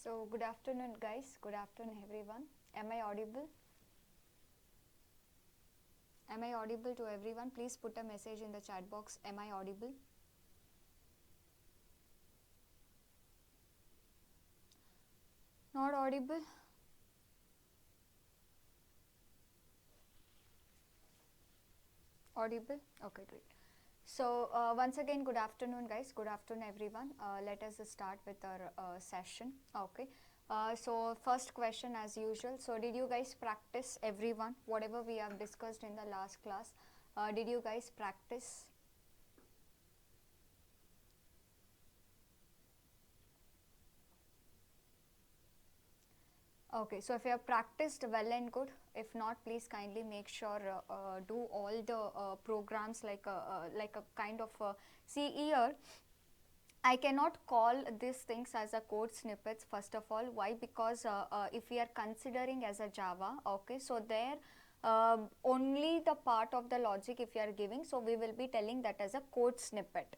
So, good afternoon, guys. Good afternoon, everyone. Am I audible? Am I audible to everyone? Please put a message in the chat box. Am I audible? Not audible? Audible? Okay, great. So, once again, good afternoon, guys. Good afternoon, everyone. Let us start with our session. Okay. So, first question as usual. So, did you guys practice everyone? Whatever we have discussed in the last class, did you guys practice? Okay, so if you have practiced well and good, if not, please kindly make sure do all the programs like a kind of see here. I cannot call these things as a code snippets first of all. Why? Because if we are considering as a Java, okay, so there only the part of the logic if you are giving, so we will be telling that as a code snippet.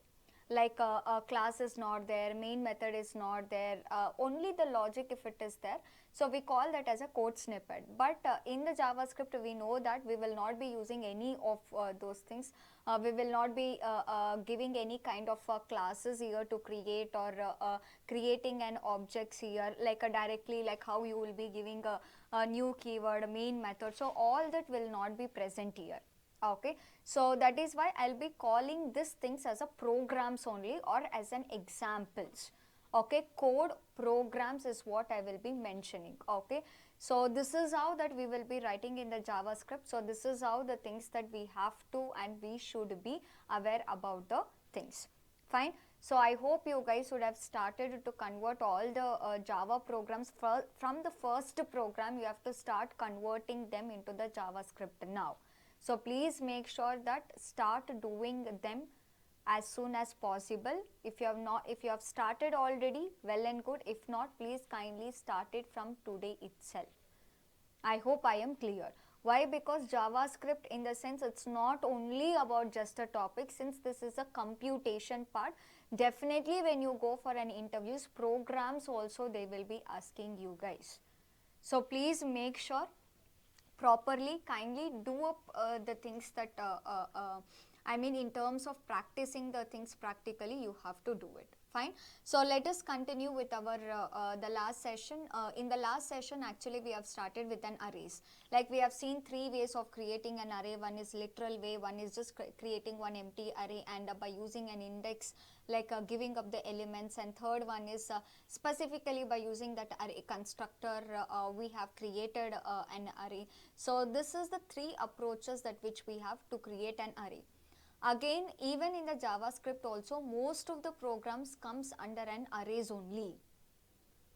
Like a class is not there, main method is not there, only the logic if it is there, so we call that as a code snippet. But in the JavaScript we know that we will not be using any of those things. We will not be giving any kind of classes here to create or creating an objects here like directly like how you will be giving a new keyword, a main method, so all that will not be present here. Okay, so that is why I'll be calling these things as a programs only or as an examples. Okay, code programs is what I will be mentioning. Okay, so this is how that we will be writing in the JavaScript. So this is how the things that we have to and we should be aware about the things. Fine. So I hope you guys would have started to convert all the Java programs from the first program. You have to start converting them into the JavaScript now. So please make sure that start doing them as soon as possible. If you have started already, well and good. If not, please kindly start it from today itself. I hope I am clear. Why? Because JavaScript in the sense it's not only about just a topic, since this is a computation part. Definitely when you go for an interviews, programs also they will be asking you guys. So please make sure properly, kindly do up the things that I mean in terms of practicing the things practically, you have to do it. Fine. So let us continue with our the last session. In the last session actually we have started with an arrays. Like we have seen three ways of creating an array. One is literal way, one is just creating one empty array and by using an index, like giving up the elements, and third one is specifically by using that array constructor we have created an array. So this is the three approaches that which we have to create an array. Again, even in the JavaScript also, most of the programs comes under an arrays only.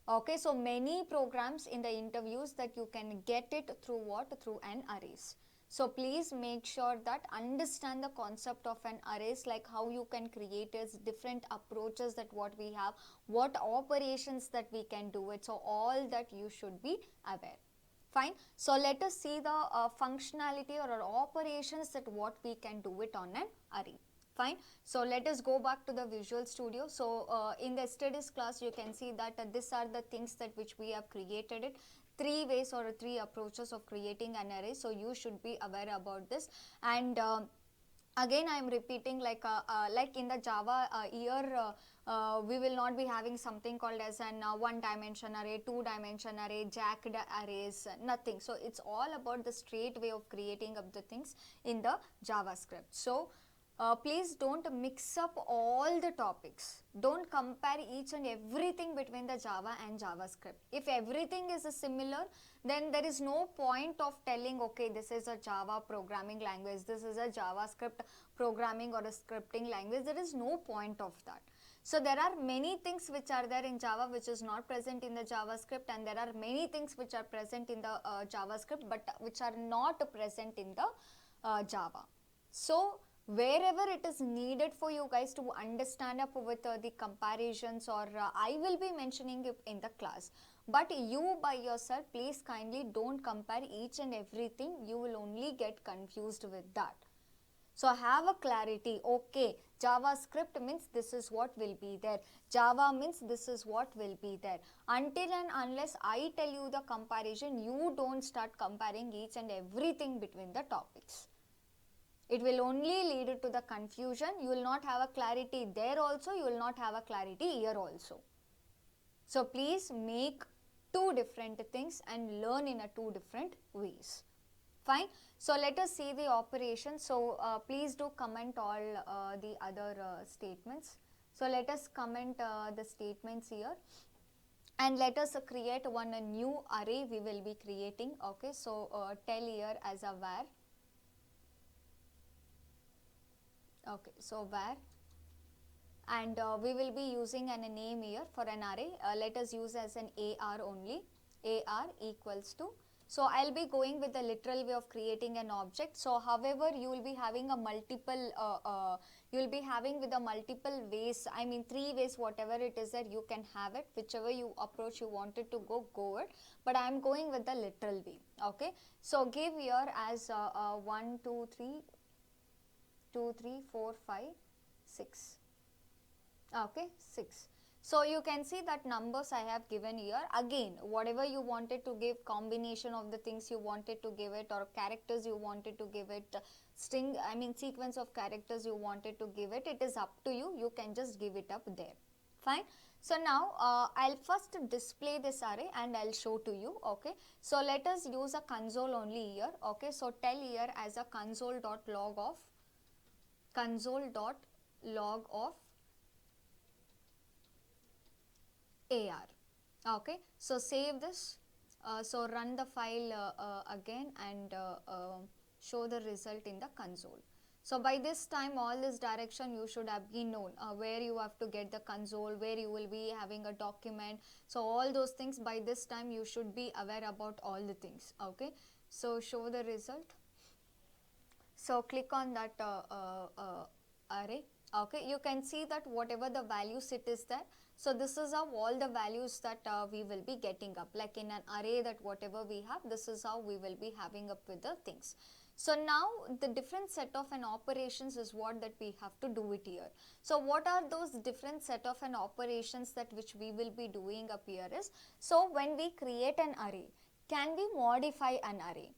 Okay, so many programs in the interviews that you can get it through what? Through an arrays. So please make sure that understand the concept of an arrays, like how you can create it, different approaches that what we have, what operations that we can do it. So all that you should be aware. Fine. So let us see the functionality or operations that what we can do it on an array. Fine. So let us go back to the Visual Studio. So in the yesterday's class you can see that these are the things that which we have created it. Three ways or three approaches of creating an array. So you should be aware about this. And again I am repeating, like in the Java here we will not be having something called as an one dimension array, two dimension array, jacked arrays, nothing. So it's all about the straight way of creating up the things in the JavaScript. So please don't mix up all the topics. Don't compare each and everything between the Java and JavaScript. If everything is similar, then there is no point of telling, okay, this is a Java programming language, this is a JavaScript programming or a scripting language. There is no point of that. So there are many things which are there in Java which is not present in the JavaScript, and there are many things which are present in the JavaScript but which are not present in the Java. So wherever it is needed for you guys to understand up with the comparisons, or I will be mentioning it in the class, but you by yourself please kindly don't compare each and everything. You will only get confused with that. So have a clarity, okay, JavaScript means this is what will be there, Java means this is what will be there. Until and unless I tell you the comparison, you don't start comparing each and everything between the topics. It will only lead to the confusion. You will not have a clarity there also, you will not have a clarity here also. So please make two different things and learn in a two different ways. Fine. So let us see the operation. So please do comment all the other statements. So let us comment the statements here. And let us create one new array we will be creating. Okay. So tell here as a var. Okay. So var. And we will be using a name here for an array. Let us use as an AR only. AR equals to. So I'll be going with the literal way of creating an object. So however, you will be having a multiple, you will be having with the multiple ways, I mean 3 ways, whatever it is that you can have it, whichever you approach you wanted to go it. But I'm going with the literal way. Okay. So give here as 1, 2, 3, 2, 3, 4, 5, 6. Okay, 6. So you can see that numbers I have given here. Again, whatever you wanted to give, combination of the things you wanted to give it, or characters you wanted to give it, string, I mean sequence of characters you wanted to give it, it is up to you. You can just give it up there. Fine. So now I'll first display this array and I'll show to you. Okay. So let us use a console only here. Okay. So tell here as a console.log of AR. Okay, so save this. So run the file again and show the result in the console. So by this time all this direction you should have been known, where you have to get the console, where you will be having a document. So all those things by this time you should be aware about all the things. Okay, so show the result. So click on that array. Okay, you can see that whatever the values it is there. So this is how all the values that we will be getting up, like in an array that whatever we have, this is how we will be having up with the things. So now the different set of an operations is what that we have to do it here. So what are those different set of an operations that which we will be doing up here is, so when we create an array, can we modify an array?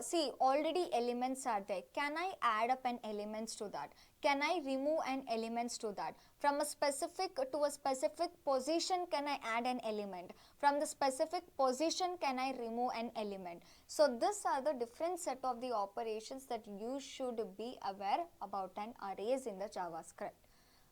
See, already elements are there. Can I add up an elements to that? Can I remove an elements to that? From a specific to a specific position, can I add an element? From the specific position, can I remove an element? So these are the different set of the operations that you should be aware about an arrays in the JavaScript.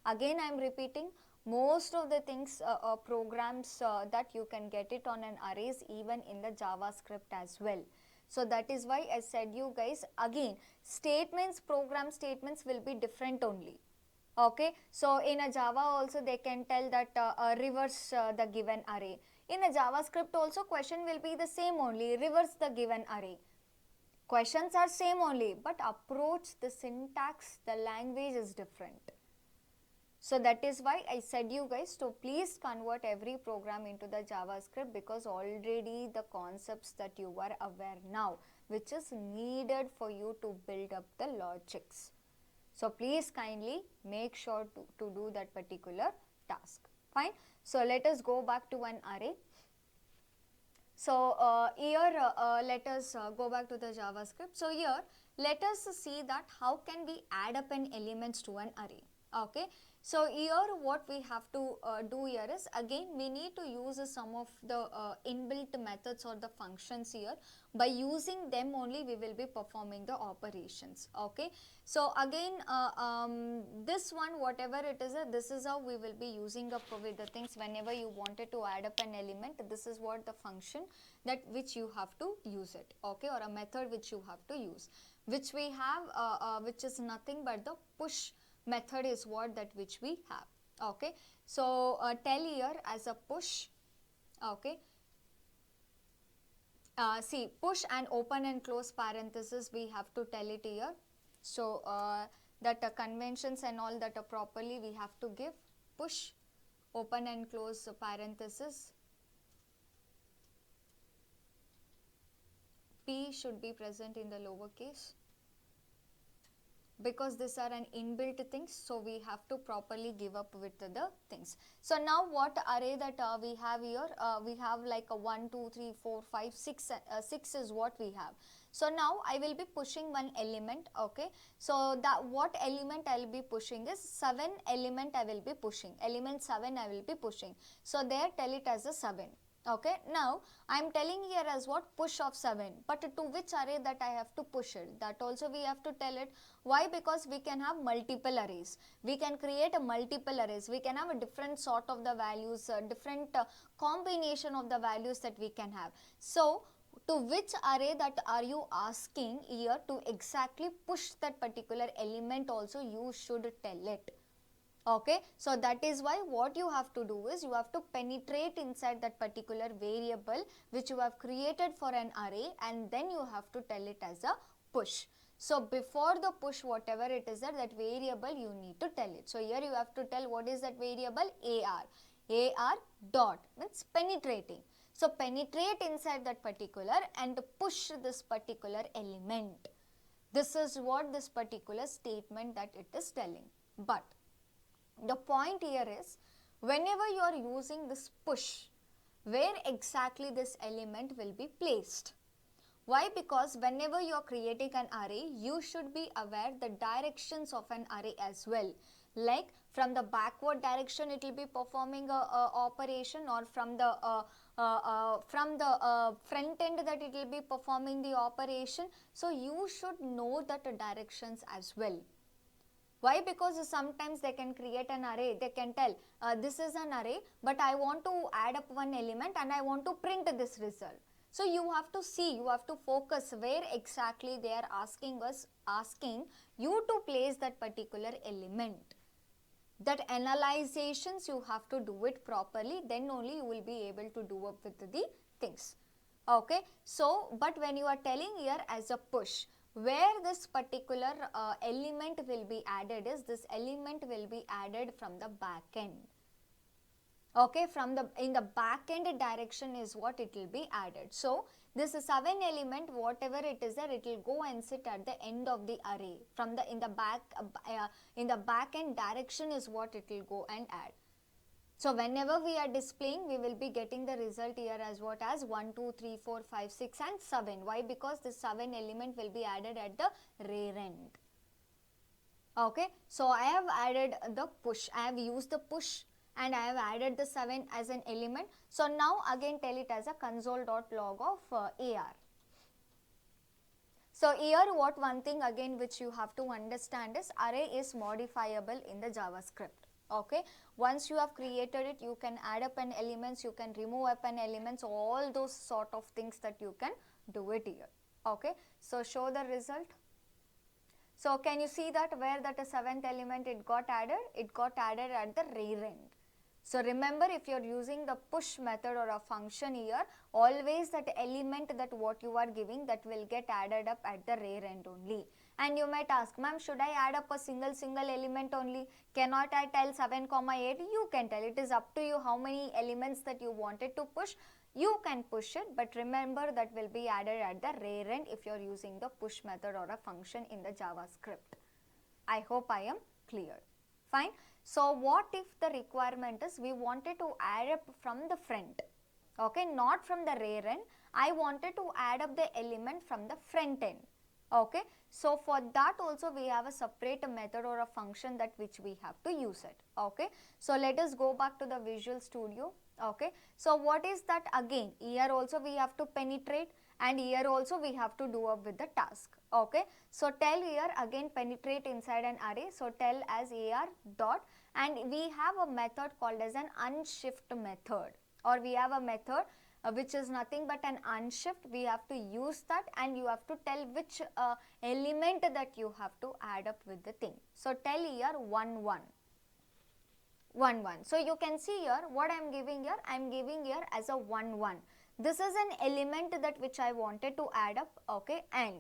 Again, I am repeating, most of the things programs that you can get it on an arrays even in the JavaScript as well. So that is why I said you guys, again statements, program statements will be different only. Okay, so in a Java also they can tell that reverse the given array. In a JavaScript also question will be the same only, reverse the given array. Questions are same only, but approach, the syntax, the language is different. So that is why I said you guys to please convert every program into the JavaScript, because already the concepts that you are aware now, which is needed for you to build up the logics. So please kindly make sure to do that particular task. Fine. So let us go back to an array. So here let us go back to the JavaScript. So here let us see that how can we add up an elements to an array. Okay. So here what we have to do here is, again we need to use some of the inbuilt methods or the functions here. By using them only we will be performing the operations. Okay. So again this one whatever it is, this is how we will be using up with the things. Whenever you wanted to add up an element, this is what the function that which you have to use it. Okay, or a method which you have to use, which we have which is nothing but the push method is what that which we have. Okay, so tell here as a push. Okay, see, push and open and close parenthesis we have to tell it here. So that conventions and all that properly we have to give. Push, open and close parenthesis, P should be present in the lowercase, because these are an inbuilt things, so we have to properly give up with the things. So now what array that we have here, we have like a 1 2 3 4 5 6, 6 is what we have. So now I will be pushing one element, okay. So that what element I will be pushing is 7 element I will be pushing, element 7 I will be pushing. So there tell it as a 7. Okay, now I am telling here as what, push of 7, but to which array that I have to push it, that also we have to tell it. Why? Because we can have multiple arrays, we can create a multiple arrays, we can have a different sort of the values, different combination of the values that we can have. So to which array that are you asking here to exactly push that particular element also you should tell it. Okay, so that is why what you have to do is you have to penetrate inside that particular variable which you have created for an array, and then you have to tell it as a push. So before the push, whatever it is that variable you need to tell it. So here you have to tell what is that variable, ar dot means penetrating. So penetrate inside that particular and push this particular element. This is what this particular statement that it is telling. But the point here is, whenever you are using this push, where exactly this element will be placed. Why? Because whenever you are creating an array, you should be aware the directions of an array as well. Like from the backward direction it will be performing a operation, or from the front end that it will be performing the operation. So you should know that directions as well. Why? Because sometimes they can create an array, they can tell this is an array, but I want to add up one element and I want to print this result. So you have to see, you have to focus where exactly they are asking you to place that particular element. That analyzations you have to do it properly, then only you will be able to do up with the things. Okay, so but when you are telling here as a push, where this particular element will be added is, this element will be added from the back end. Okay, from the in the back end direction is what it will be added. So this 7 element, whatever it is there, it will go and sit at the end of the array. From the in the back end direction is what it will go and add. So whenever we are displaying, we will be getting the result here as what, as 1 2 3 4 5 6 and 7. Why? Because this 7 element will be added at the rear end. Okay, so I have added the push, I have used the push and I have added the 7 as an element. So now again tell it as a console.log of AR. So here what one thing again which you have to understand is, array is modifiable in the JavaScript. Okay, once you have created it, you can add up an elements, you can remove up an elements, all those sort of things that you can do it here. Okay, so show the result. So can you see that where that 7th element it got added? It got added at the rear end. So remember, if you are using the push method or a function here, always that element that what you are giving, that will get added up at the rear end only. And you might ask, ma'am, should I add up a single element only? Cannot I tell 7, 8? You can tell. It is up to you how many elements that you wanted to push. You can push it, but remember that will be added at the rear end if you are using the push method or a function in the JavaScript. I hope I am clear. Fine. So what if the requirement is we wanted to add up from the front, okay, not from the rear end. I wanted to add up the element from the front end. Okay, so for that also we have a separate method or a function that which we have to use it. Okay, so let us go back to the Visual Studio. Okay, so what is that again? Here also we have to penetrate, and here also we have to do up with the task. Okay, so tell here again penetrate inside an array. So tell as AR dot, and we have a method called as an unshift method, or we have a method which is nothing but an unshift. We have to use that, and you have to tell which element that you have to add up with the thing. So tell here 1 1. 1 1. So you can see here what I am giving here. I am giving here as a 1 1. This is an element that which I wanted to add up. Okay, and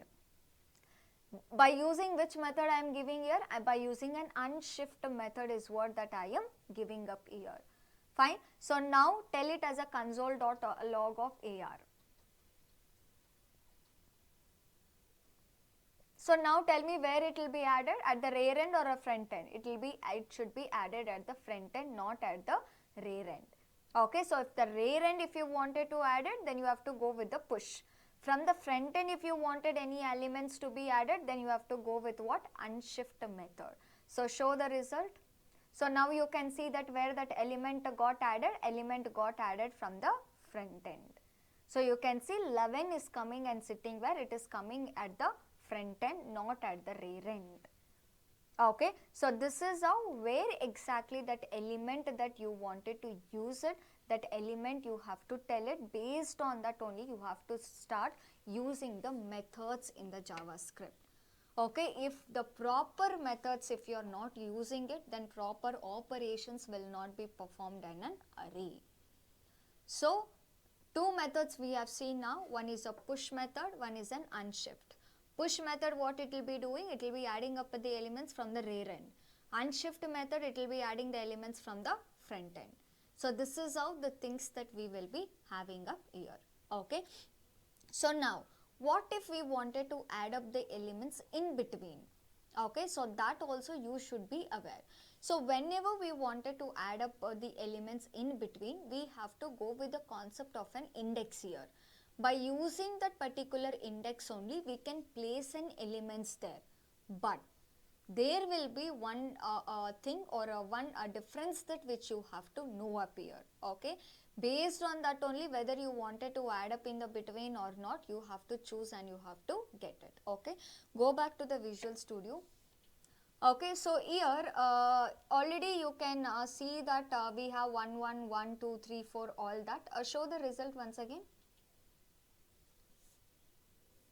by using which method I am giving here? By using an unshift method is what that I am giving up here. Fine. So now tell it as a console.log of AR. So now tell me where it will be added, at the rear end or a front end? It should be added at the front end, not at the rear end. Okay, so if the rear end, if you wanted to add it, then you have to go with the push. From the front end, if you wanted any elements to be added, then you have to go with what? Unshift method. So show the result. So now you can see that where that element got added from the front end. So you can see 11 is coming and sitting where it is coming at the front end, not at the rear end. Okay, so this is how, where exactly that element that you wanted to use it, that element you have to tell it. Based on that only you have to start using the methods in the JavaScript. Okay, if the proper methods, if you are not using it, then proper operations will not be performed in an array. So two methods we have seen now. One is a push method, one is an unshift. Push method, what it will be doing? It will be adding up the elements from the rear end. Unshift method, it will be adding the elements from the front end. So this is how the things that we will be having up here. Okay. So now, what if we wanted to add up the elements in between? Okay, so that also you should be aware. So whenever we wanted to add up the elements in between, we have to go with the concept of an index here. By using that particular index only, we can place an elements there. But there will be one thing or one difference that which you have to know up here. Okay, based on that only, whether you wanted to add up in the between or not, you have to choose and you have to get it. Okay, go back to the Visual Studio. Okay, so here already you can see that we have 1 1 1 2 3 4 all that. Show the result once again.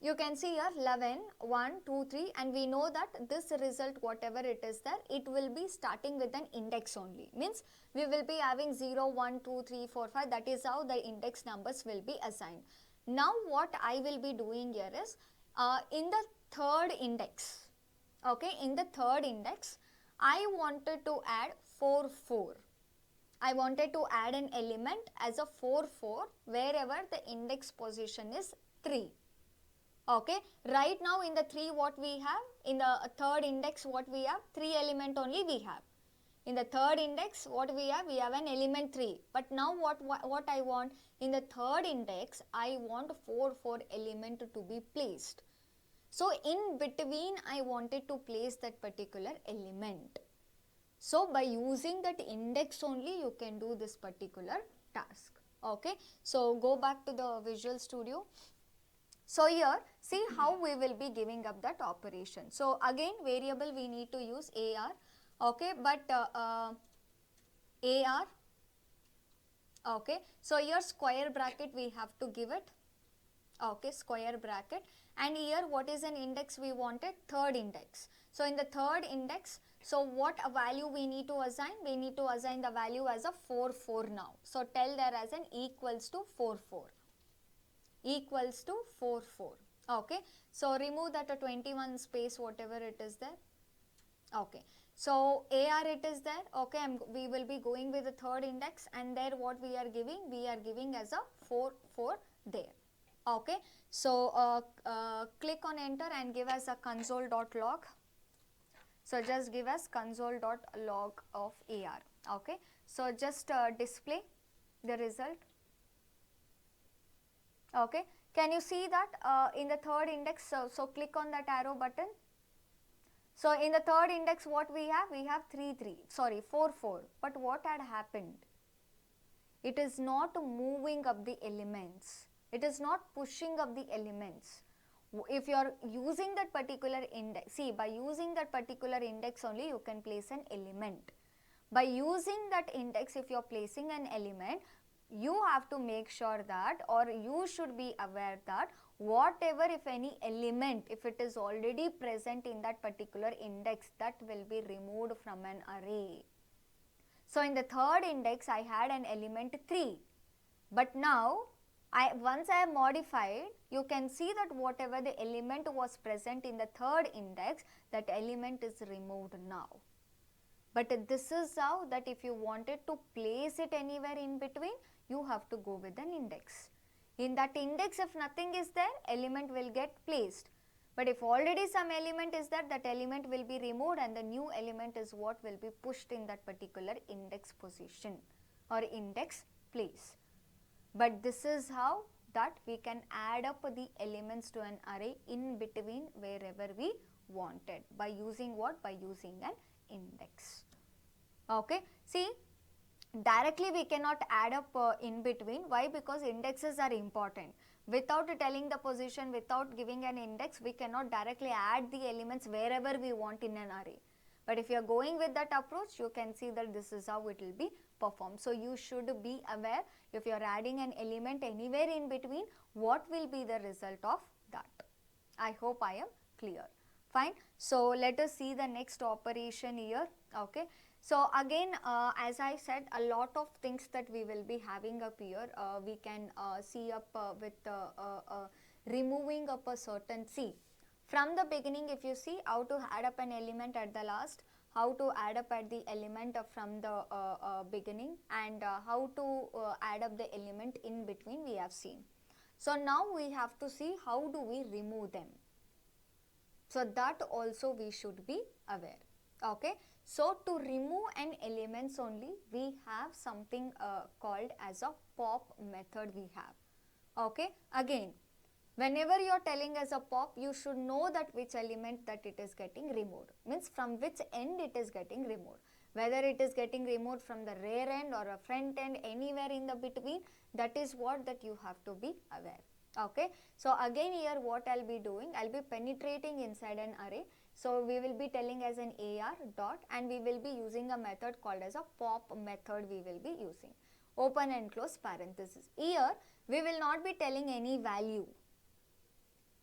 You can see here 11, 1, 2, 3, and we know that this result, whatever it is there, it will be starting with an index only. Means we will be having 0, 1, 2, 3, 4, 5. That is how the index numbers will be assigned. Now what I will be doing here is in the third index. Okay, in the third index, I wanted to add 4, 4. I wanted to add an element as a 4, 4 wherever the index position is 3. Okay, right now in the 3 what we have, in the third index what we have, 3 element only we have. In the third index what we have an element 3. But now what I want, in the third index I want 4, 4 element to be placed. So in between I wanted to place that particular element. So by using that index only you can do this particular task. Okay, so go back to the Visual Studio. So here see how we will be giving up that operation. So again variable we need to use AR. Okay, but AR. Okay, so here square bracket we have to give it. Okay, square bracket, and here what is an index we wanted? Third index. So in the third index, so what a value we need to assign? We need to assign the value as a 4 4 now. So tell there as an equals to 4 4. Equals to 4 4. Okay, so remove that 21 space whatever it is there. Okay, so AR it is there. Okay, we will be going with the third index, and there what we are giving as a 4 4 there. Okay, so click on enter and give us a console.log. So just give us console.log of AR. Okay, so just display the result. Okay, can you see that in the third index? So click on that arrow button. So in the third index what we have? We have 4 4. But what had happened? It is not moving up the elements. It is not pushing up the elements. If you are using that particular index, see, by using that particular index only you can place an element. By using that index, if you are placing an element, you have to make sure that, or you should be aware that whatever, if any element, if it is already present in that particular index, that will be removed from an array. So in the third index I had an element 3, but now once I have modified, you can see that whatever the element was present in the third index, that element is removed now. But this is how that if you wanted to place it anywhere in between, you have to go with an index. In that index, if nothing is there, element will get placed. But if already some element is there, that element will be removed and the new element is what will be pushed in that particular index position or index place. But this is how that we can add up the elements to an array in between wherever we wanted by using what? By using an index. Okay. See, directly we cannot add up in between. Why? Because indexes are important. Without telling the position, without giving an index, we cannot directly add the elements wherever we want in an array. But if you are going with that approach, you can see that this is how it will be performed. So you should be aware, if you are adding an element anywhere in between, what will be the result of that. I hope I am clear. Fine. So let us see the next operation here. Okay. So again, as I said, a lot of things that we will be having up here, we can see up with removing up a certain C. From the beginning, if you see how to add up an element at the last, how to add up at the element from the beginning, and how to add up the element in between, we have seen. So now we have to see how do we remove them. So that also we should be aware. Okay. So to remove an elements only, we have something called as a pop method we have. Okay. Again, whenever you are telling as a pop, you should know that which element that it is getting removed. Means from which end it is getting removed. Whether it is getting removed from the rear end or a front end, anywhere in the between, that is what that you have to be aware. Okay. So again here what I will be doing, I will be penetrating inside an array. So we will be telling as an AR dot, and we will be using a method called as a pop method we will be using. Open and close parenthesis. Here we will not be telling any value.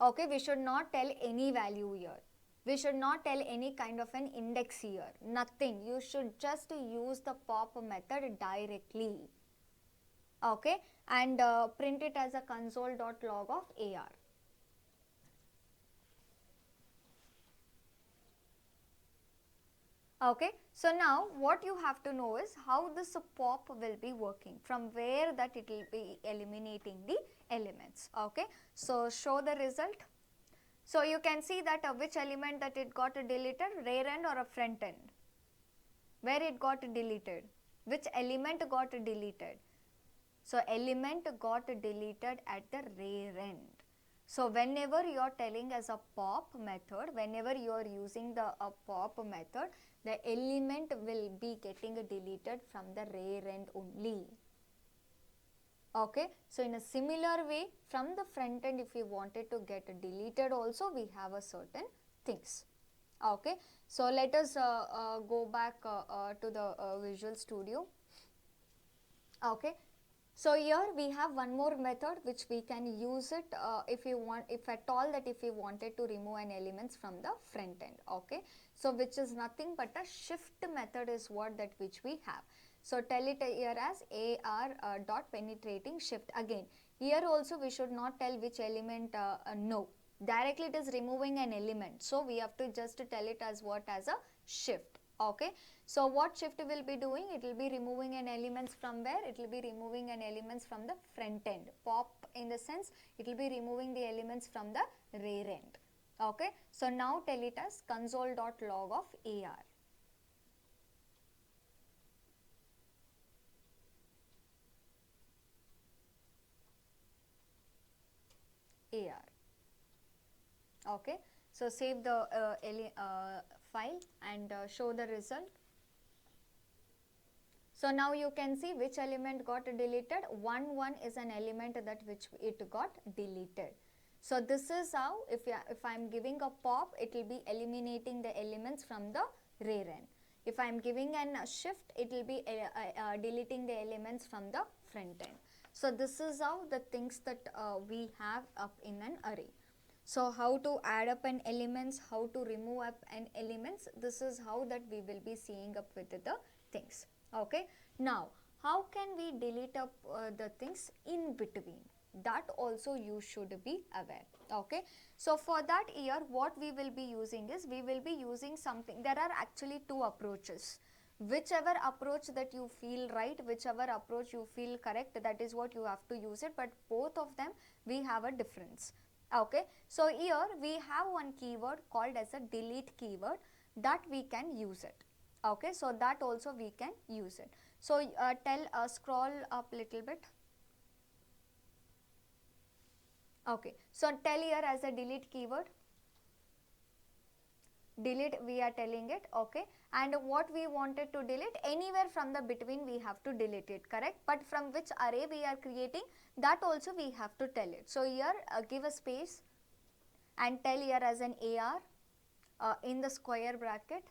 Okay, we should not tell any value here. We should not tell any kind of an index here. Nothing. You should just use the pop method directly. Okay, and print it as a console.log of AR. Okay, so now what you have to know is how this pop will be working, from where that it will be eliminating the elements. Okay, so show the result. So you can see that which element that it got deleted, rear end or a front end. Where it got deleted, which element got deleted. So element got deleted at the rear end. So whenever you are telling as a pop method, whenever you are using the pop method, the element will be getting deleted from the rear end only. Okay. So in a similar way, from the front end, if we wanted to get deleted also, we have a certain things. Okay. So let us go back to the Visual Studio. Okay. So here we have one more method which we can use it if you want, if at all that if you wanted to remove an elements from the front end. Okay. So which is nothing but a shift method is what that which we have. So tell it here as AR dot penetrating shift. Again, here also we should not tell which element no. Directly it is removing an element. So we have to just tell it as what, as a shift. Okay. So what shift will be doing? It will be removing an elements from where? It will be removing an elements from the front end. Pop in the sense it will be removing the elements from the rear end. Okay. So now tell it as console.log of AR. AR. Okay. So save the file and show the result. So now you can see which element got deleted. 1 1 is an element that which it got deleted. So this is how, if I am giving a pop, it will be eliminating the elements from the rear end. If I am giving a shift, it will be deleting the elements from the front end. So this is how the things that we have up in an array. So how to add up an elements, how to remove up an elements, this is how that we will be seeing up with the things. Okay. Now how can we delete up the things in between? That also you should be aware. Okay. So for that here what we will be using is, we will be using something, there are actually two approaches. Whichever approach that you feel right, whichever approach you feel correct, that is what you have to use it, but both of them we have a difference. Okay, so here we have one keyword called as a delete keyword that we can use it. Okay, so that also we can use it. So scroll up little bit. Okay, so tell here as a delete keyword. Delete we are telling it. Okay, and what we wanted to delete, anywhere from the between we have to delete it, correct? But from which array we are creating, that also we have to tell it. So here give a space and tell here as an AR in the square bracket.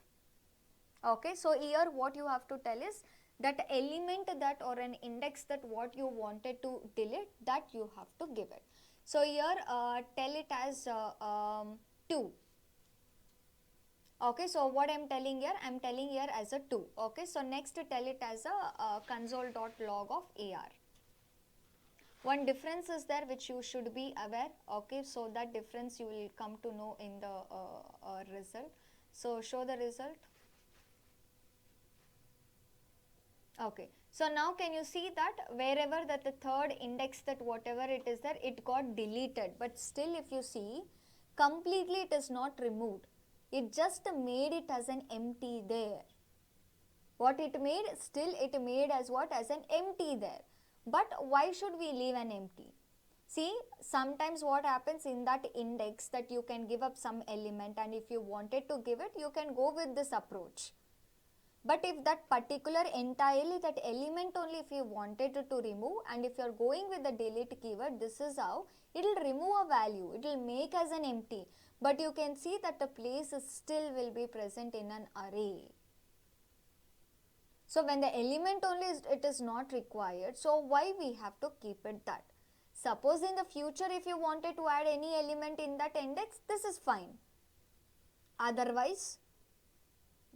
Okay, so here what you have to tell is that element that or an index that what you wanted to delete, that you have to give it. So here tell it as 2. Okay, so what I am telling here, I am telling here as a 2. Okay, so next tell it as a console.log of AR. One difference is there which you should be aware. Okay, so that difference you will come to know in the result. So show the result. Okay, so now can you see that wherever that the third index, that whatever it is there, it got deleted, but still if you see completely it is not removed, it just made it as an empty there. What it made, still it made as what, as an empty there. But why should we leave an empty? See, sometimes what happens in that index, that you can give up some element, and if you wanted to give it, you can go with this approach. But if that particular entirely that element only if you wanted to remove, and if you are going with the delete keyword, this is how it will remove a value, it will make as an empty, but you can see that the place still will be present in an array. So when the element only it is not required, so why we have to keep it that? Suppose in the future if you wanted to add any element in that index, this is fine. Otherwise,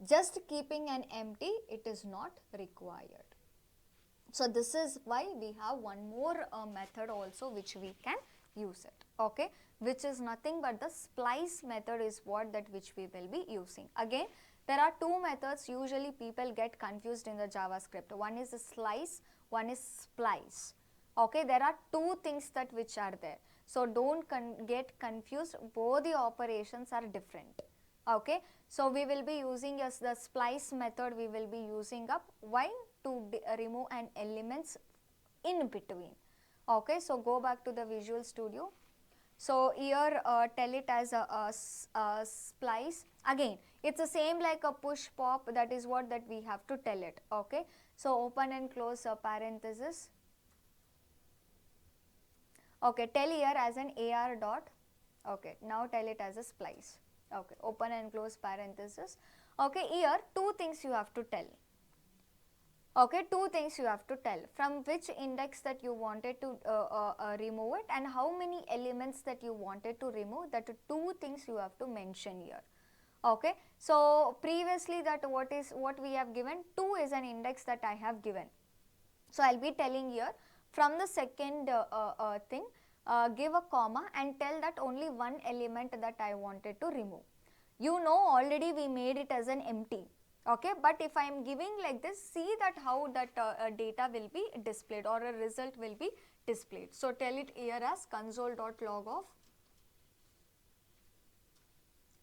just keeping an empty, it is not required. So this is why we have one more method also which we can use it. Okay, which is nothing but the splice method is what that which we will be using. Again, there are two methods usually people get confused in the JavaScript. One is a slice, one is splice. Okay, there are two things that which are there. So don't get confused, both the operations are different. Okay, so we will be using as the splice method, we will be using up. Why? To remove an elements in between. Okay, so go back to the Visual Studio. So here tell it as a splice. Again, it's the same like a push pop, that is what that we have to tell it. Okay, so open and close a parenthesis. Okay, tell here as an AR dot. Okay, now tell it as a splice. Okay, open and close parenthesis. Okay, here two things you have to tell. Okay, two things you have to tell, from which index that you wanted to remove it, and how many elements that you wanted to remove. That two things you have to mention here. Okay, so previously that what we have given, 2 is an index that I have given. So I'll be telling here from the second thing, give a comma and tell that only one element that I wanted to remove. You know already we made it as an empty. Okay, but if I am giving like this, see that how that data will be displayed, or a result will be displayed. So tell it here as console.log of,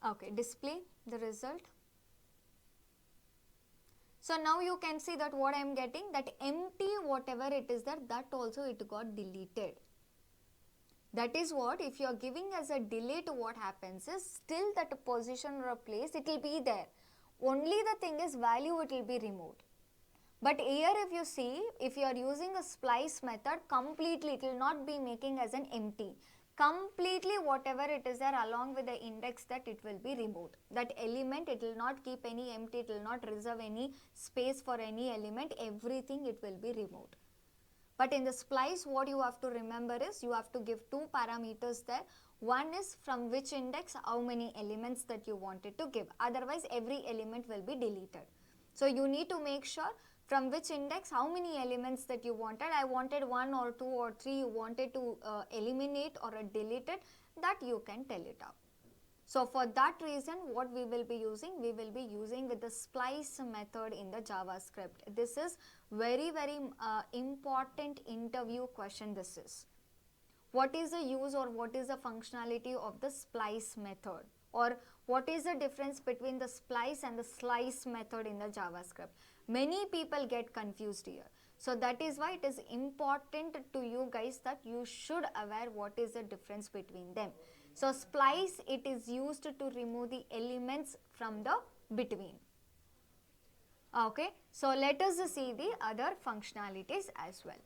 okay, display the result. So now you can see that what I am getting, that empty whatever it is there, that also it got deleted. That is what, if you are giving as a delete, what happens is still that position or a place it will be there. Only the thing is value it will be removed. But here if you see, if you are using a splice method, completely it will not be making as an empty. Completely whatever it is there along with the index, that it will be removed. That element it will not keep any empty, it will not reserve any space for any element, everything it will be removed. But in the splice what you have to remember is, you have to give two parameters there. One is from which index, how many elements that you wanted to give, otherwise every element will be deleted. So you need to make sure from which index, how many elements that you wanted. I wanted 1 or 2 or 3 you wanted to eliminate or delete it, that you can tell it out. So for that reason what we will be using with the splice method in the JavaScript. This is very important interview question this is. what is the use or what is the functionality of the splice method, or what is the difference between the splice and the slice method in the JavaScript. Many people get confused here. So that is why it is important to you guys that you should aware what is the difference between them. So splice, it is used to remove the elements from the between. Okay, so let us see the other functionalities as well.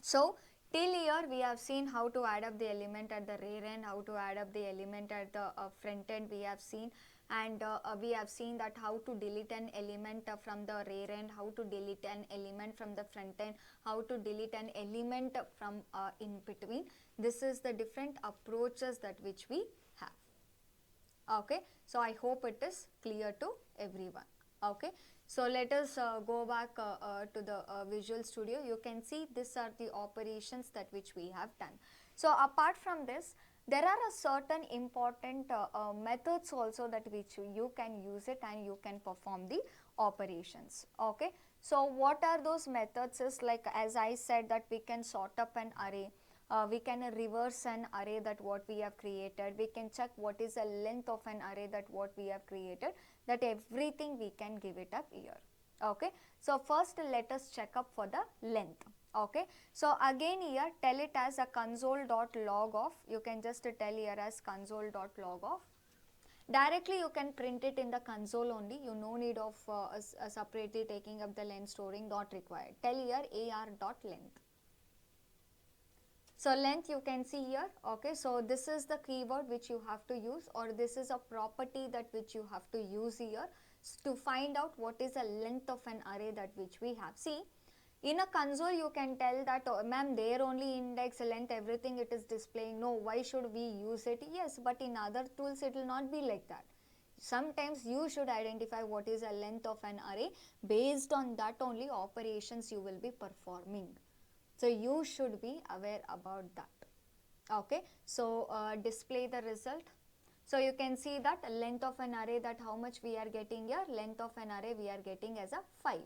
So till here we have seen how to add up the element at the rear end, how to add up the element at the front end we have seen, and we have seen that how to delete an element from the rear end, how to delete an element from the front end, how to delete an element from in between. This is the different approaches that which we have. Okay, so I hope it is clear to everyone. Okay, so let us go back to the Visual Studio. You can see these are the operations that which we have done. So apart from this, there are a certain important methods also that which you can use it and you can perform the operations. Okay, so what are those methods is like, as I said, that we can sort up an array. We can reverse an array that what we have created. We can check what is the length of an array that what we have created. That everything we can give it up here. Okay, so first let us check up for the length. Okay, so again here tell it as a console.log of. You can just tell here as console.log of. Directly you can print it in the console only. You no need of separately taking up the length, storing, not required. Tell here ar.length. So length you can see here. Okay, so this is the keyword which you have to use, or this is a property that which you have to use here to find out what is the length of an array that which we have. See, in a console you can tell that, oh, ma'am, there only index, length, everything it is displaying. No, why should we use it? Yes, but in other tools it will not be like that. Sometimes you should identify what is the length of an array. Based on that only operations you will be performing. So you should be aware about that. Okay, so display the result. So you can see that length of an array, that how much we are getting here, length of an array we are getting as a 5.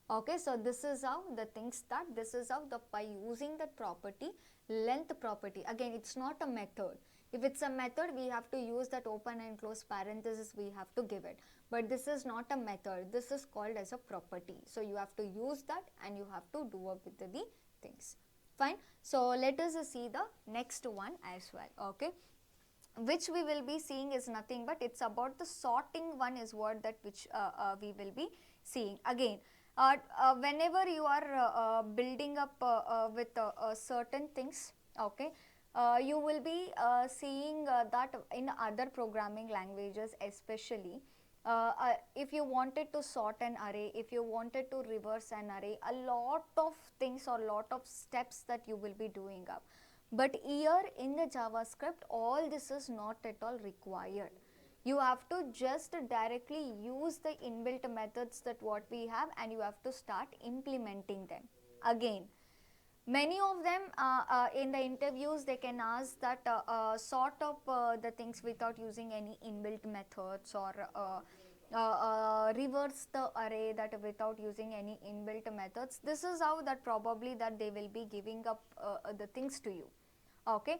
Okay, so this is how the things start. This is how by using that property, length property. Again, it's not a method. If it's a method, we have to use that open and close parenthesis, we have to give it. But this is not a method. This is called as a property. So you have to use that and you have to do up with the things. Fine. So let us see the next one as well. Okay, which we will be seeing is nothing but it's about the sorting one is what that which we will be seeing. Again, whenever you are building up with certain things, okay, you will be seeing that in other programming languages especially. If you wanted to sort an array, if you wanted to reverse an array, a lot of things or lot of steps that you will be doing up. But here in the JavaScript, all this is not at all required. You have to just directly use the inbuilt methods that what we have and you have to start implementing them. Again, many of them in the interviews they can ask that sort of the things without using any inbuilt methods, or reverse the array that without using any inbuilt methods. This is how that probably that they will be giving up the things to you. Okay,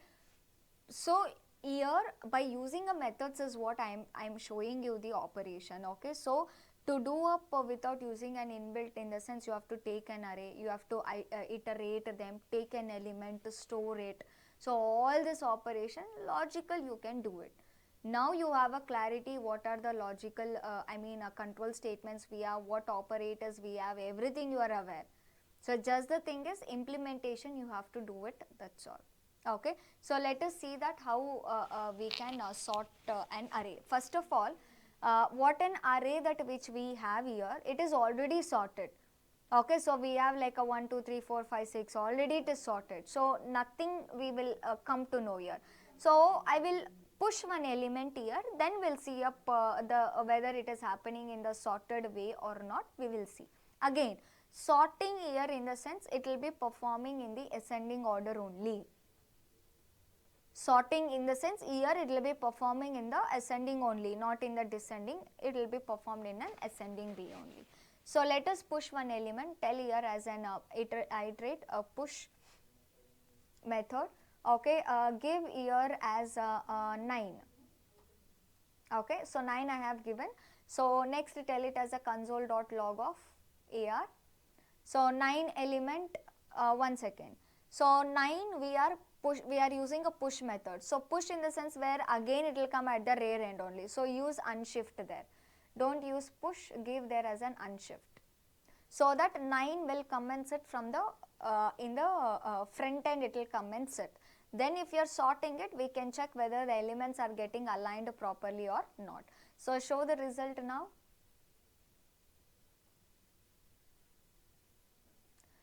so here by using a methods is what I'm showing you the operation. Okay, so to do up without using an inbuilt, in the sense you have to take an array, you have to iterate them, take an element, store it. So all this operation logical you can do it. Now you have a clarity what are the logical control statements we have, what operators we have, everything you are aware. So just the thing is implementation you have to do it, that's all. Okay, so let us see that how we can sort an array. First of all, what an array that which we have here, it is already sorted. Okay, so we have like a 1 2 3 4 5 6, already it is sorted, so nothing we will come to know here. So I will push one element here, then we'll see up whether it is happening in the sorted way or not, we will see. Again, sorting here in the sense it will be performing in the ascending order only. Sorting in the sense here it will be performing in the ascending only, not in the descending. It will be performed in an ascending way only. So let us push one element. Tell here as an iterate a push method. Okay, give year as 9. Okay, so 9 I have given. So next tell it as a console.log of AR. So 9 element, 1 second. So 9 we are using a push method. So push in the sense where again it will come at the rear end only. So use unshift there. Don't use push, give there as an unshift. So that 9 will come and sit from the in the front end, it will come and sit. Then if you are sorting it, we can check whether the elements are getting aligned properly or not. So show the result now.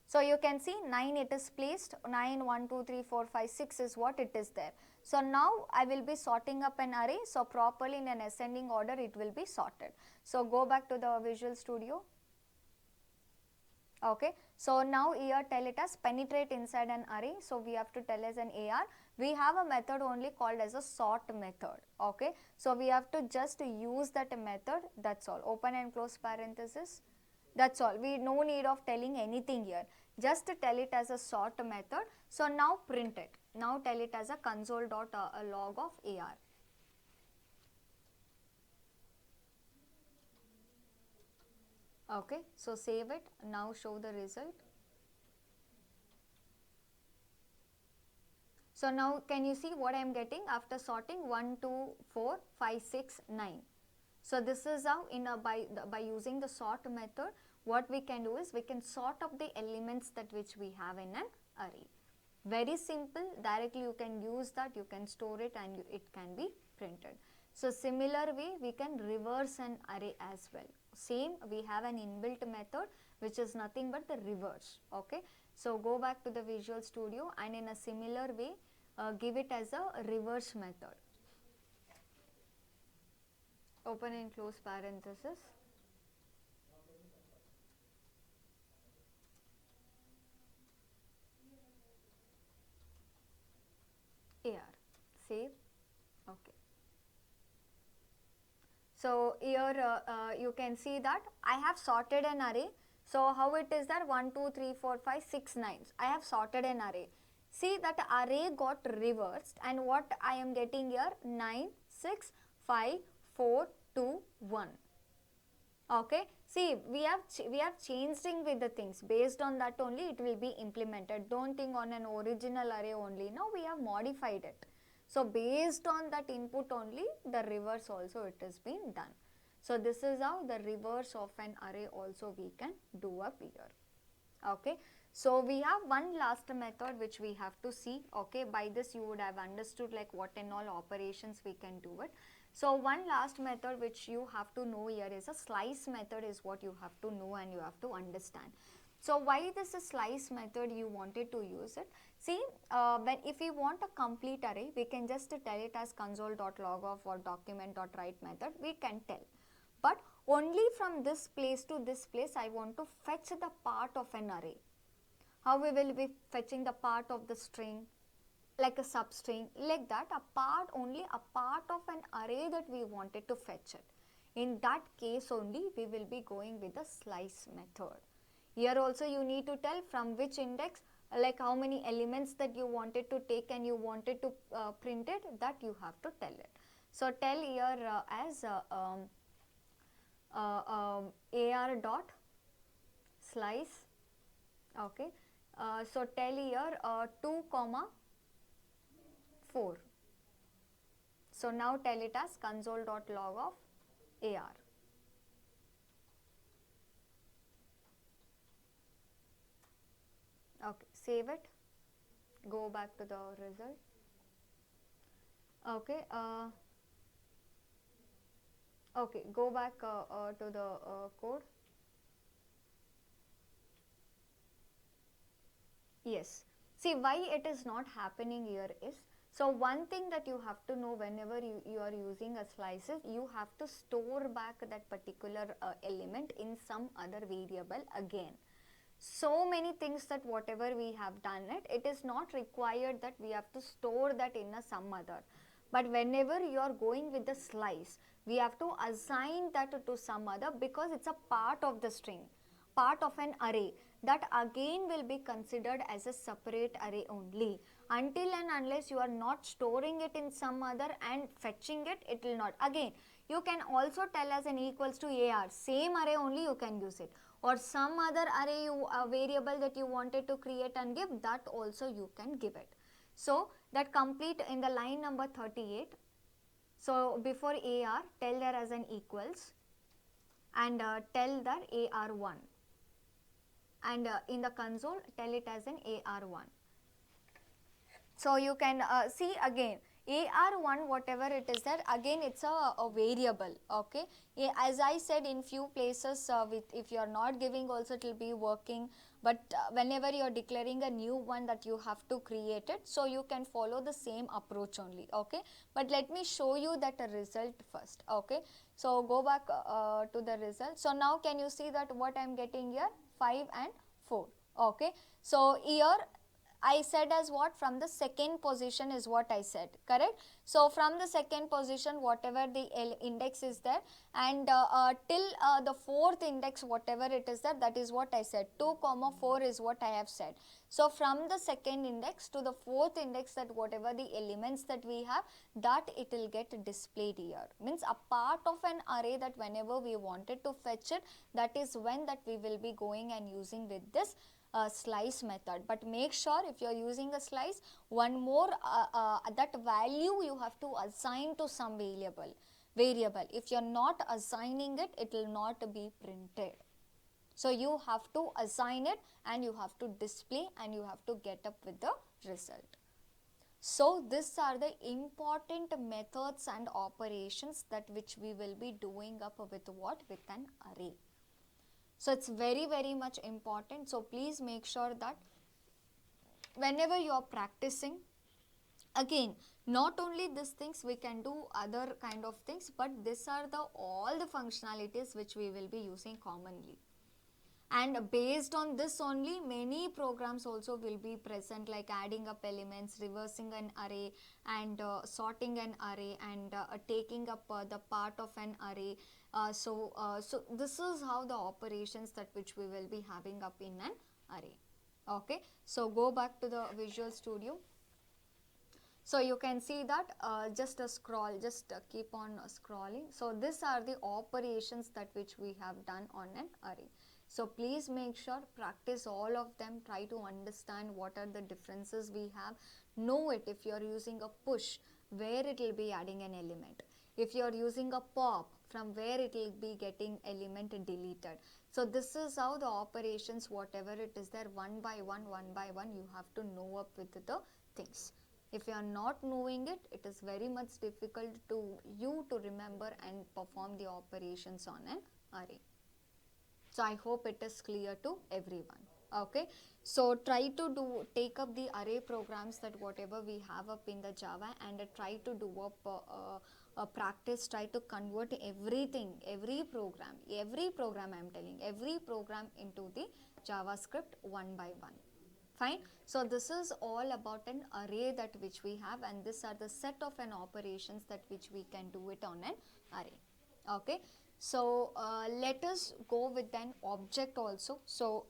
So you can see 9 it is placed, 9, 1, 2, 3, 4, 5, 6 is what it is there. So now I will be sorting up an array, so properly in an ascending order it will be sorted. So go back to the Visual Studio. Okay, so now here tell it as penetrate inside an array. So we have to tell as an AR. We have a method only called as a sort method. Okay, so we have to just use that method, that's all. Open and close parenthesis, that's all. We no need of telling anything here, just tell it as a sort method. So now print it. Now tell it as a console.log of AR. Okay, so save it. Now show the result. So now can you see what I am getting after sorting? 1, 2, 4, 5, 6, 9. So this is how by using the sort method, what we can do is we can sort up the elements that which we have in an array. Very simple, directly you can use that, you can store it and it can be printed. So similar way we can reverse an array as well. Same, we have an inbuilt method which is nothing but the reverse. Okay, so go back to the Visual Studio and in a similar way give it as a reverse method. Open and close parenthesis. AR, save. Okay. So here you can see that I have sorted an array. So how it is that 1, 2, 3, 4, 5, 6, 9. I have sorted an array. See that array got reversed and what I am getting here 9, 6, 5, 4, 2, 1. Okay, see we have changing with the things, based on that only it will be implemented. Don't think on an original array only. Now we have modified it. So based on that input only the reverse also it is being done. So this is how the reverse of an array also we can do up here. Okay, so we have one last method which we have to see. Okay, by this you would have understood like what and all operations we can do it. So one last method which you have to know here is a slice method is what you have to know and you have to understand. So why this is slice method you wanted to use it? See, when if we want a complete array, we can just tell it as console.log of or document.write method, we can tell. But only from this place to this place I want to fetch the part of an array. How we will be fetching the part of the string? Like a substring, like that, only a part of an array that we wanted to fetch it. In that case only we will be going with the slice method. Here also you need to tell from which index, like how many elements that you wanted to take and you wanted to print it, that you have to tell it. So tell here as AR dot slice. Okay, so tell here 2 comma 4. So now tell it as console.log of AR. Okay, save it. Go back to the result. Okay, okay, go back to the code. Yes. See why it is not happening here is, so one thing that you have to know whenever you are using a slices, you have to store back that particular element in some other variable again. So many things that whatever we have done it is not required that we have to store that in a some other. But whenever you are going with the slice, we have to assign that to some other because it's a part of the string, part of an array, that again will be considered as a separate array only. Until and unless you are not storing it in some other and fetching it, it will not. Again, you can also tell as an equals to AR, same array only you can use it, or some other array variable that you wanted to create and give, that also you can give it. So that complete in the line number 38. So before AR, tell there as an equals and tell that AR1, and in the console tell it as an AR1. So you can see again AR1 whatever it is there, again it's a variable. Okay, as I said in few places, if you are not giving also it will be working, but whenever you are declaring a new one that you have to create it, so you can follow the same approach only. Okay, but let me show you that result first. Okay, so go back to the result. So now can you see that what I am getting here, 5 and 4. Okay, so here I said as what, from the second position is what I said, correct? So from the second position whatever the index is there, and till the fourth index whatever it is there, that is what I said, 2 comma 4 is what I have said. So from the second index to the fourth index, that whatever the elements that we have, that it will get displayed here. Means a part of an array that whenever we wanted to fetch it, that is when that we will be going and using with this slice method. But make sure if you are using a slice, one more that value you have to assign to some variable. If you are not assigning it, it will not be printed. So you have to assign it and you have to display and you have to get up with the result. So these are the important methods and operations that which we will be doing up with what, with an array. So it's very much important. So please make sure that whenever you are practicing, again not only these things, we can do other kind of things, but these are the all the functionalities which we will be using commonly. And based on this only, many programs also will be present, like adding up elements, reversing an array, and sorting an array, and taking up the part of an array. So this is how the operations that which we will be having up in an array. Okay, so go back to the Visual Studio. So you can see that just scroll, just keep on scrolling. So these are the operations that which we have done on an array. So please make sure, practice all of them, try to understand what are the differences we have. Know it, if you are using a push, where it will be adding an element. If you are using a pop, from where it will be getting element deleted. So this is how the operations, whatever it is there, one by one, you have to know up with the things. If you are not knowing it, it is very much difficult to you to remember and perform the operations on an array. So I hope it is clear to everyone. Okay, so try to take up the array programs that whatever we have up in the Java, and try to do up practice, try to convert everything, every program I am telling, every program into the JavaScript one by one. Fine. So this is all about an array that which we have, and these are the set of an operations that which we can do it on an array. Okay. So let us go with an object also. So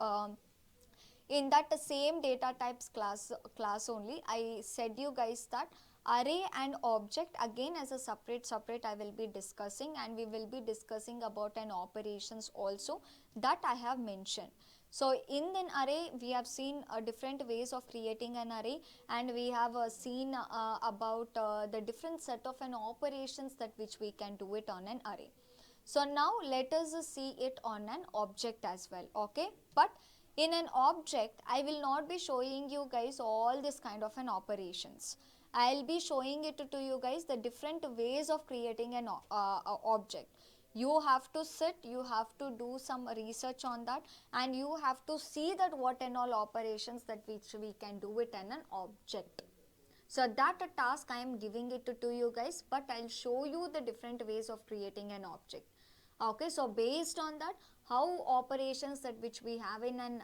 in that same data types class only, I said you guys that array and object again as a separate I will be discussing, and we will be discussing about an operations also that I have mentioned. So in an array we have seen different ways of creating an array, and we have seen about the different set of an operations that which we can do it on an array. So now let us see it on an object as well. Okay, but in an object I will not be showing you guys all this kind of an operations. I will be showing it to you guys the different ways of creating an object. You have to sit, you have to do some research on that, and you have to see that what and all operations that which we can do it in an object. So that task I am giving it to you guys, but I will show you the different ways of creating an object. Okay, so based on that, how operations that which we have in an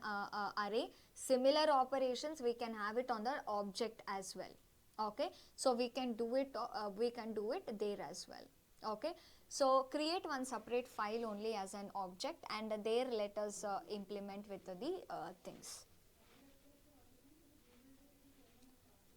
array, similar operations we can have it on the object as well. Okay, so we can do it there as well. Okay, so create one separate file only as an object, and there let us implement with the things.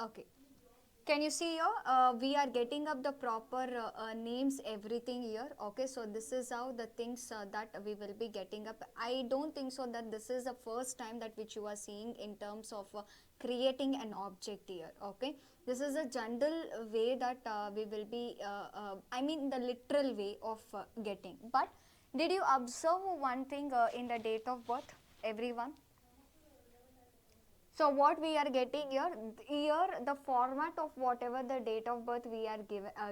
Okay. Can you see here? We are getting up the proper names, everything here. Okay, so this is how the things that we will be getting up. I don't think so that this is the first time that which you are seeing in terms of creating an object here. Okay, this is a general way that we will be, I mean the literal way of getting. But did you observe one thing in the date of birth, everyone? So what we are getting here the format of whatever the date of birth we are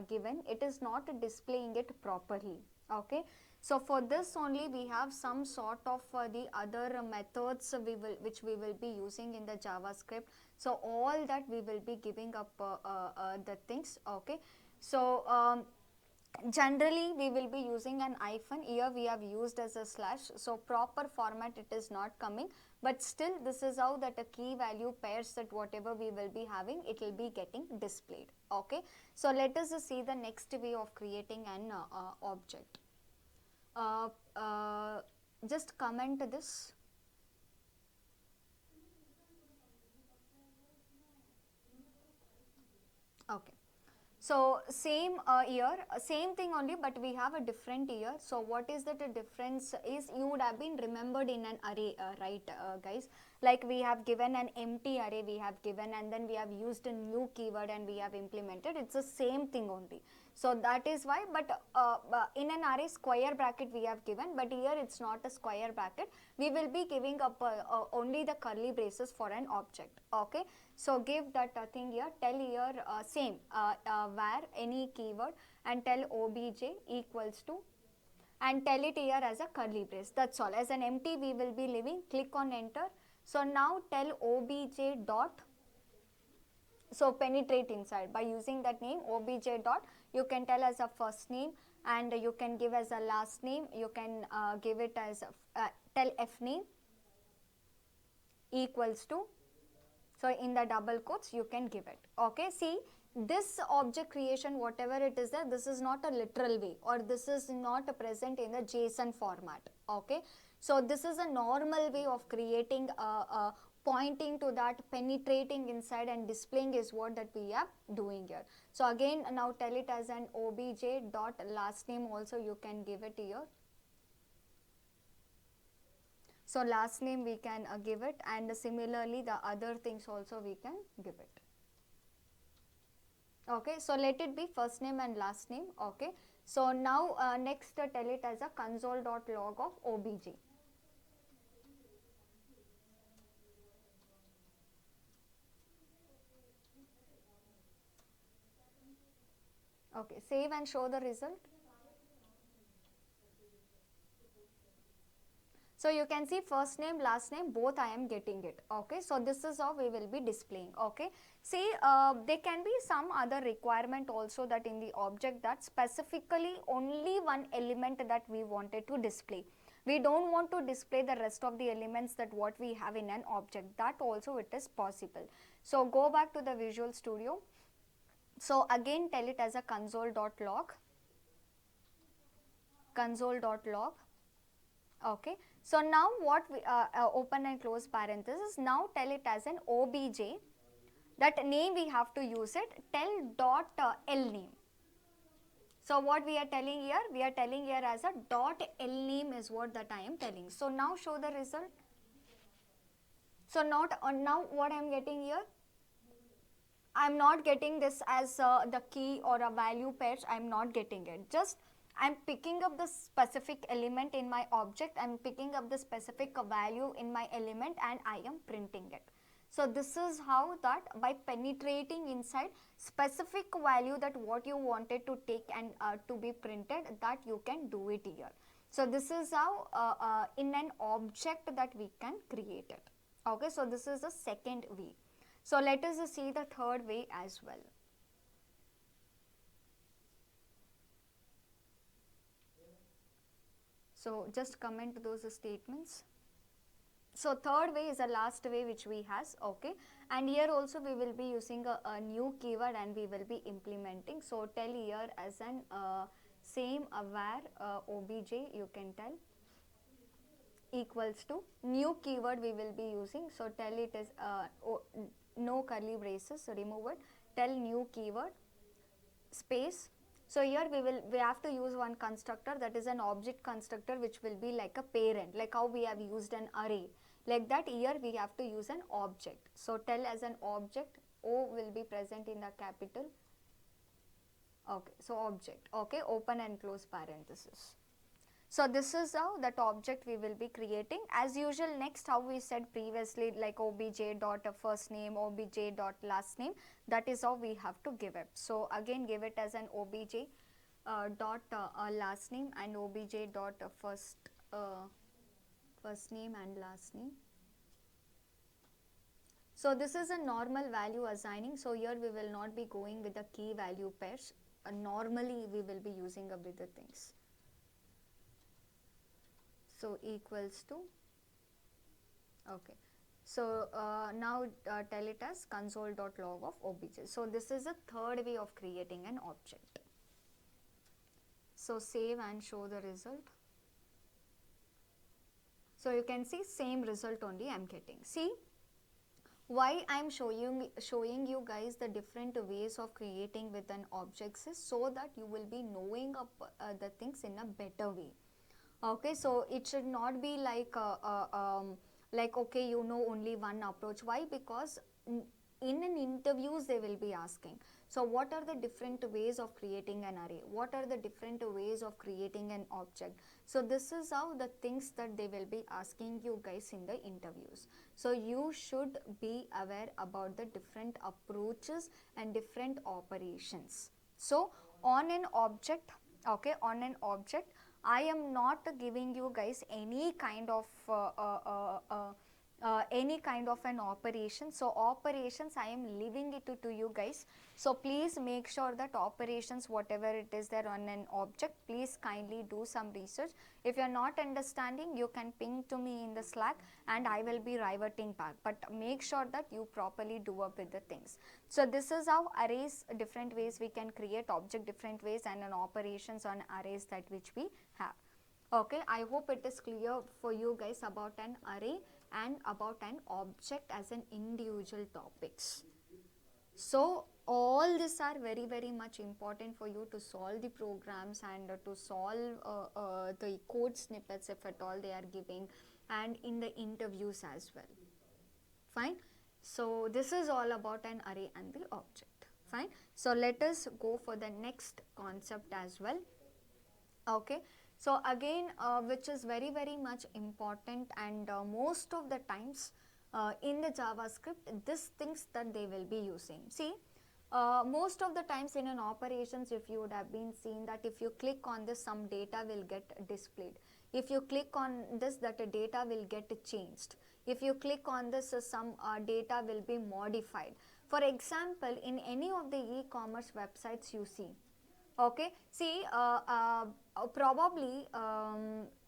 given, it is not displaying it properly. Okay. So for this only we have some sort of the other methods which we will be using in the JavaScript. So all that we will be giving up the things. Okay. So generally we will be using an hyphen. Here we have used as a slash, so proper format it is not coming, but still this is how that a key value pairs that whatever we will be having, it will be getting displayed. Okay, so let us see the next way of creating an object. uh, uh, just comment this. Okay. So same year, same thing only, but we have a different year. So what is that the difference is, you would have been remembered in an array, right guys? Like we have given an empty array, we have given, and then we have used a new keyword and we have implemented. It's the same thing only. So that is why, but in an array square bracket we have given, but here it's not a square bracket. We will be giving up only the curly braces for an object. Okay, so give that thing here, tell here same where any keyword, and tell obj equals to, and tell it here as a curly brace. That's all. As an empty we will be leaving, click on enter. So now tell obj dot, so penetrate inside by using that name obj dot, you can tell as a first name, and you can give as a last name, you can give it as tell f name equals to, so in the double quotes you can give it. Okay, see this object creation whatever it is there, this is not a literal way, or this is not present in the JSON format. Okay, so this is a normal way of creating pointing to that, penetrating inside and displaying is what that we are doing here. So again now tell it as an obj dot last name, also you can give it here. So last name we can give it, and similarly the other things also we can give it. Okay, so let it be first name and last name. Okay, so now next tell it as a console.log of obj. Okay, save and show the result. So you can see first name, last name, both I am getting it. Okay, so this is how we will be displaying. Okay, see there can be some other requirement also, that in the object that specifically only one element that we wanted to display. We don't want to display the rest of the elements that what we have in an object. That also it is possible. So go back to the Visual Studio. So again tell it as a console.log, console.log. Okay, so now what we open and close parenthesis, now tell it as an obj, that name we have to use it, tell dot l name. So what we are telling here, we are telling here as a dot l name is what that I am telling. So now show the result. So not now what I am getting here, I am not getting this as the key or a value pairs, I am not getting it. Just I am picking up the specific element in my object, I am picking up the specific value in my element, and I am printing it. So this is how that by penetrating inside specific value that what you wanted to take and to be printed, that you can do it here. So this is how in an object that we can create it. Okay, so this is the second way. So let us see the third way as well. So just comment those statements. So third way is the last way which we has. Okay, and here also we will be using a new keyword and we will be implementing. So tell here as an same where obj you can tell equals to new keyword we will be using. So tell it is no curly braces, remove it, tell new keyword, space. So here we have to use one constructor, that is an object constructor, which will be like a parent, like how we have used an array. Like that, here we have to use an object. So tell as an object, O will be present in the capital. Okay, so object, okay, open and close parenthesis. So this is how that object we will be creating. As usual, next how we said previously, like obj dot first name, obj dot last name, that is how we have to give it. So again, give it as an obj dot last name and obj dot first name and last name. So this is a normal value assigning. So here we will not be going with the key value pairs. Normally we will be using with the things. So equals to, okay. So now tell it as console.log of obj. So this is a third way of creating an object. So save and show the result. So you can see same result only I am getting. See, why I am showing you guys the different ways of creating with an objects is so that you will be knowing the things in a better way. Okay, so it should not be like okay, you know only one approach. Why? Because in an interviews they will be asking, so what are the different ways of creating an array, what are the different ways of creating an object. So this is how the things that they will be asking you guys in the interviews. So you should be aware about the different approaches and different operations. So on an object, okay, on an object I am not giving you guys any kind of an operation. So operations I am leaving it to you guys. So please make sure that operations, whatever it is there on an object, please kindly do some research. If you are not understanding, you can ping to me in the Slack and I will be reverting back. But make sure that you properly do up with the things. So this is how arrays, different ways we can create object, different ways, and an operations on arrays that which we have. Okay, I hope it is clear for you guys about an array and about an object as an individual topics. So all these are very much important for you to solve the programs and to solve the code snippets if at all they are giving, and in the interviews as well. Fine. So this is all about an array and the object. Fine. So let us go for the next concept as well. Okay. So again, which is very much important, and most of the times in the JavaScript, these things that they will be using. See, most of the times in an operations, if you would have been seen that if you click on this, some data will get displayed. If you click on this, that data will get changed. If you click on this, some data will be modified. For example, in any of the e-commerce websites you see, okay, see, probably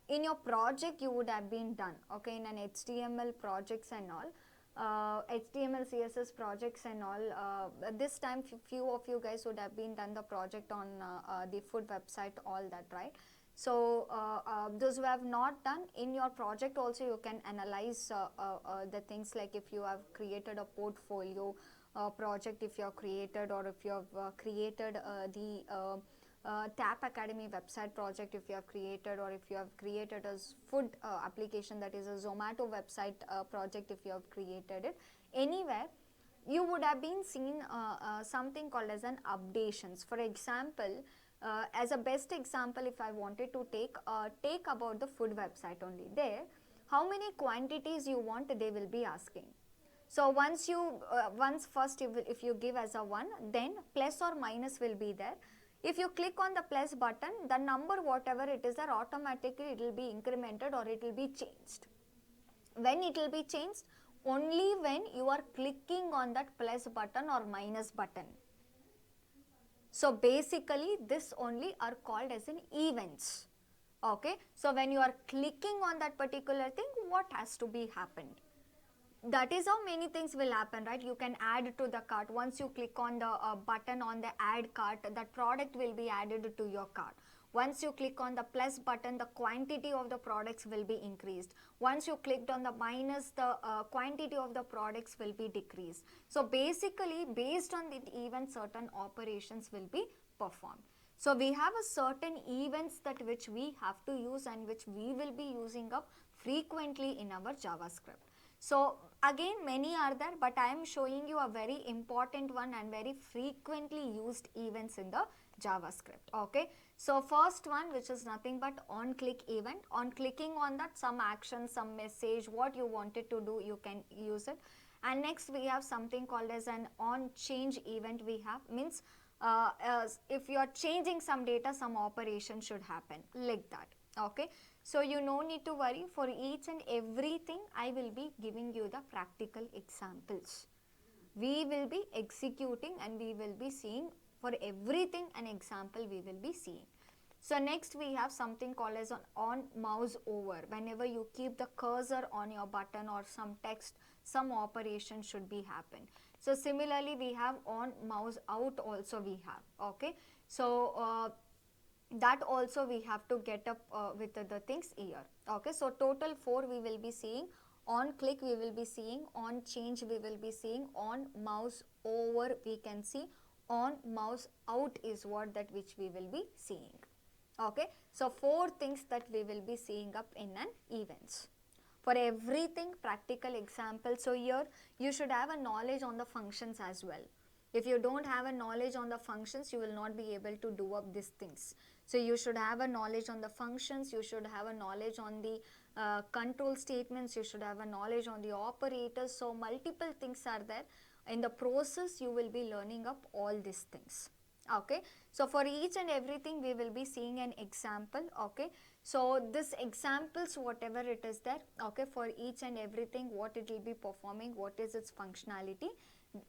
in your project you would have been done, okay, in an HTML projects and all, HTML CSS projects and all, this time few of you guys would have been done the project on the food website, all that, right? So those who have not done, in your project also you can analyze the things, like if you have created a portfolio project, if you have created, or if you have created the TAP Academy website project, if you have created, or if you have created a food application, that is a Zomato website project, if you have created it anywhere, you would have been seen something called as an updations. For example, as a best example, if I wanted to take about the food website only, there how many quantities you want, they will be asking. So once you first if you give as a 1, then plus or minus will be there. If you click on the plus button, the number whatever it is there, automatically it will be incremented or it will be changed. When it will be changed? Only when you are clicking on that plus button or minus button. So basically this only are called as an events. Okay, so when you are clicking on that particular thing, what has to be happened? That is how many things will happen, right? You can add to the cart. Once you click on the button on the add cart, that product will be added to your cart. Once you click on the plus button, the quantity of the products will be increased. Once you clicked on the minus, the quantity of the products will be decreased. So basically, based on it, even certain operations will be performed. So we have a certain events that which we have to use and which we will be using up frequently in our JavaScript. So again, many are there, but I am showing you a very important one and very frequently used events in the JavaScript. Okay, so first one, which is nothing but on click event. On clicking on that, some action, some message, what you wanted to do, you can use it. And next we have something called as an on change event. We have means if you are changing some data, some operation should happen like that. Okay, so you no need to worry. For each and everything, I will be giving you the practical examples. We will be executing and we will be seeing for everything an example we will be seeing. So next we have something called as an on mouse over. Whenever you keep the cursor on your button or some text, some operation should be happen. So similarly we have on mouse out also we have. Okay, so that also we have to get up with the things here. Okay, so total 4 we will be seeing. On click we will be seeing, on change we will be seeing, on mouse over we can see, on mouse out is what that which we will be seeing. Okay, so 4 things that we will be seeing up in an events. For everything practical example, so here you should have a knowledge on the functions as well. If you don't have a knowledge on the functions, you will not be able to do up these things. So you should have a knowledge on the functions, you should have a knowledge on the control statements, you should have a knowledge on the operators. So multiple things are there. In the process, you will be learning up all these things. Okay, so for each and everything we will be seeing an example. Okay, so this examples whatever it is there, okay, for each and everything what it will be performing, what is its functionality,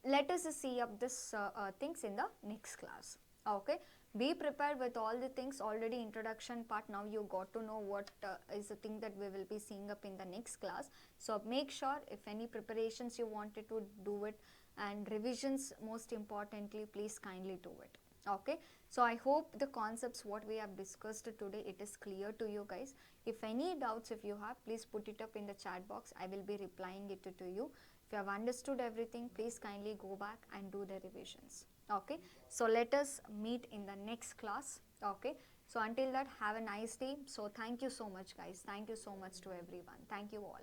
let us see up this things in the next class. Okay, be prepared with all the things. Already introduction part, now you got to know what is the thing that we will be seeing up in the next class. So make sure if any preparations you wanted to do it, and revisions most importantly, please kindly do it. Okay, so I hope the concepts what we have discussed today, it is clear to you guys. If any doubts if you have, please put it up in the chat box. I will be replying it to you. If you have understood everything, please kindly go back and do the revisions. Okay, so let us meet in the next class. Okay, so until that, have a nice day. So thank you so much guys, thank you so much to everyone, thank you all.